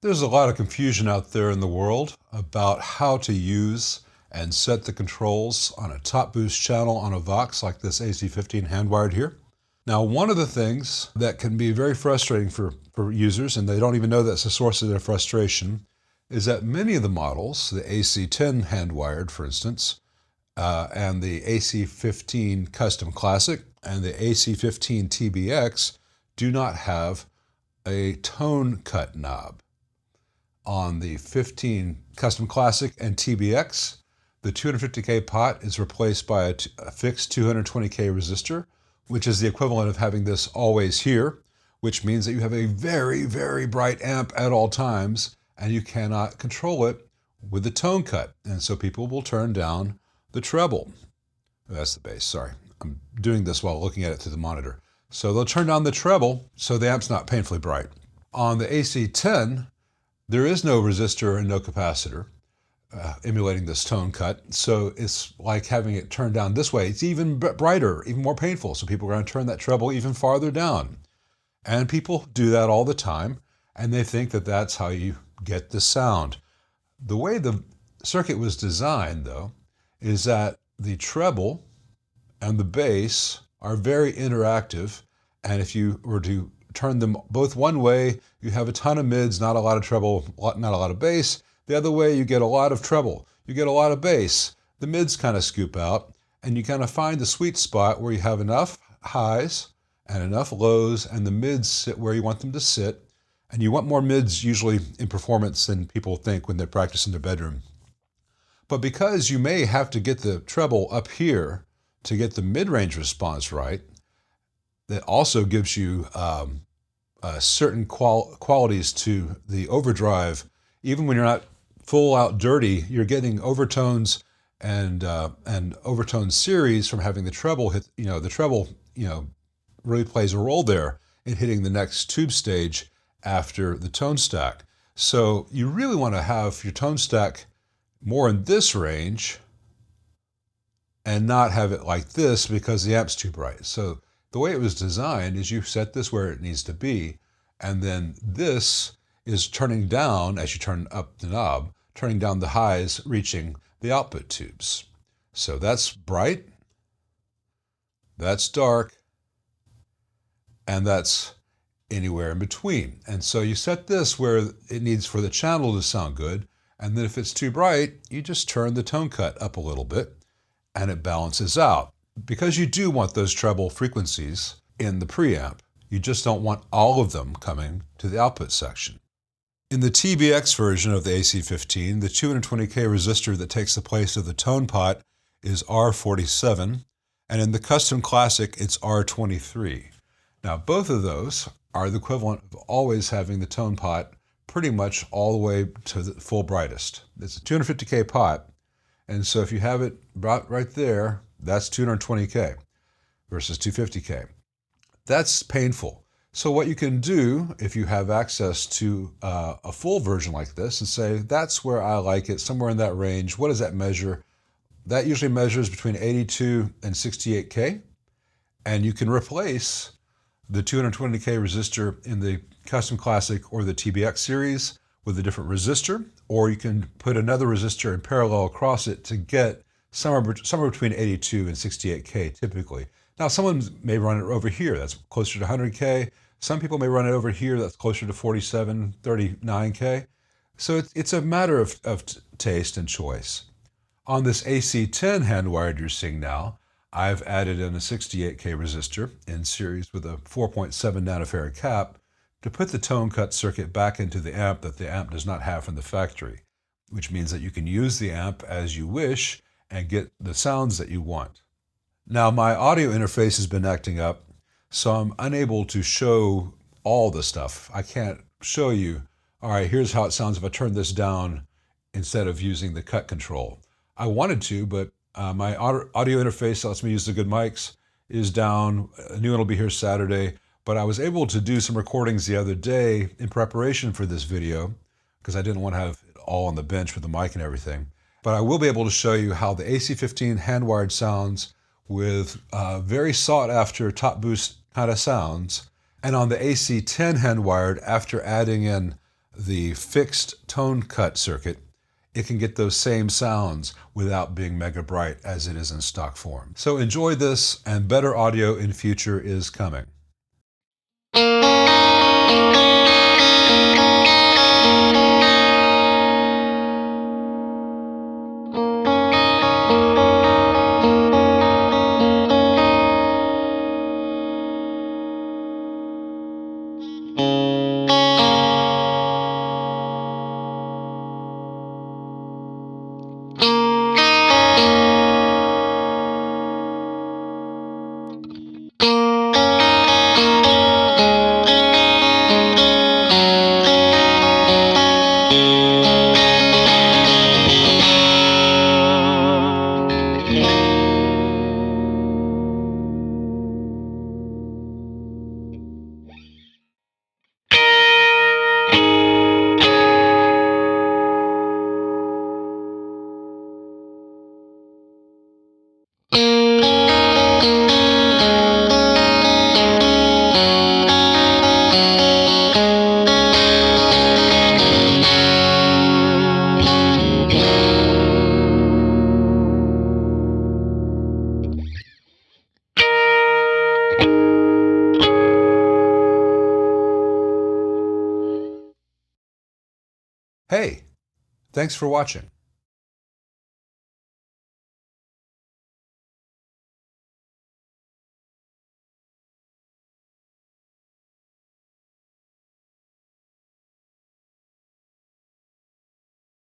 There's a lot of confusion out there in the world about how to use and set the controls on a top boost channel on a Vox like this AC15 hand-wired here. Now, one of the things that can be very frustrating for users, and they don't even know that's the source of their frustration, is that many of the models, the AC10 hand-wired, for instance, and the AC15 Custom Classic and the AC15 TBX do not have a tone cut knob. On the 15 Custom Classic and TBX, the 250K pot is replaced by a fixed 220K resistor, which is the equivalent of having this always here, which means that you have a very, very bright amp at all times, and you cannot control it with the tone cut. And so people will turn down the treble. That's the bass, sorry. I'm doing this while looking at it through the monitor. So they'll turn down the treble so the amp's not painfully bright. On the AC10, there is no resistor and no capacitor emulating this tone cut, so it's like having it turned down this way. It's even brighter, even more painful, so people are going to turn that treble even farther down. And people do that all the time, and they think that that's how you get the sound. The way the circuit was designed, though, is that the treble and the bass are very interactive, and if you were to turn them both one way, you have a ton of mids, not a lot of treble, not a lot of bass. The other way, you get a lot of treble. You get a lot of bass. The mids kind of scoop out, and you kind of find the sweet spot where you have enough highs and enough lows, and the mids sit where you want them to sit. And you want more mids usually in performance than people think when they practice in their bedroom. But because you may have to get the treble up here to get the mid-range response right, that also gives you certain qualities to the overdrive. Even when you're not full out dirty, you're getting overtones and overtone series from having the treble hit. The treble really plays a role there in hitting the next tube stage after the tone stack. So you really want to have your tone stack more in this range and not have it like this because the amp's too bright. So the way it was designed is you set this where it needs to be, and then this is turning down as you turn up the knob, turning down the highs, reaching the output tubes. So that's bright, that's dark, and that's anywhere in between. And so you set this where it needs for the channel to sound good, and then if it's too bright, you just turn the tone cut up a little bit, and it balances out. Because you do want those treble frequencies in the preamp, you just don't want all of them coming to the output section. In the TBX version of the AC15, the 220K resistor that takes the place of the tone pot is R47, and in the Custom Classic, it's R23. Now, both of those are the equivalent of always having the tone pot pretty much all the way to the full brightest. It's a 250K pot, and so if you have it right there, that's 220K versus 250K. That's painful. So what you can do if you have access to a full version like this and say, that's where I like it, somewhere in that range. What does that measure? That usually measures between 82 and 68K. And you can replace the 220K resistor in the Custom Classic or the TBX series with a different resistor, or you can put another resistor in parallel across it to get somewhere between 82 and 68K typically. Now, someone may run it over here, that's closer to 100K. Some people may run it over here, that's closer to 47, 39K. So it's a matter of taste and choice. On this AC10 hand-wired you're seeing now, I've added in a 68K resistor in series with a 4.7 nanofarad cap to put the tone cut circuit back into the amp that the amp does not have from the factory, which means that you can use the amp as you wish and get the sounds that you want. Now, my audio interface has been acting up, so I'm unable to show all the stuff. I can't show you, all right, here's how it sounds if I turn this down instead of using the cut control. I wanted to, but my audio interface that lets me use the good mics is down. A new one will be here Saturday, but I was able to do some recordings the other day in preparation for this video because I didn't want to have it all on the bench with the mic and everything. But I will be able to show you how the AC15 hand-wired sounds with very sought-after top boost kind of sounds. And on the AC10 hand-wired, after adding in the fixed tone cut circuit, it can get those same sounds without being mega bright as it is in stock form. So enjoy this, and better audio in future is coming. Hey, thanks for watching.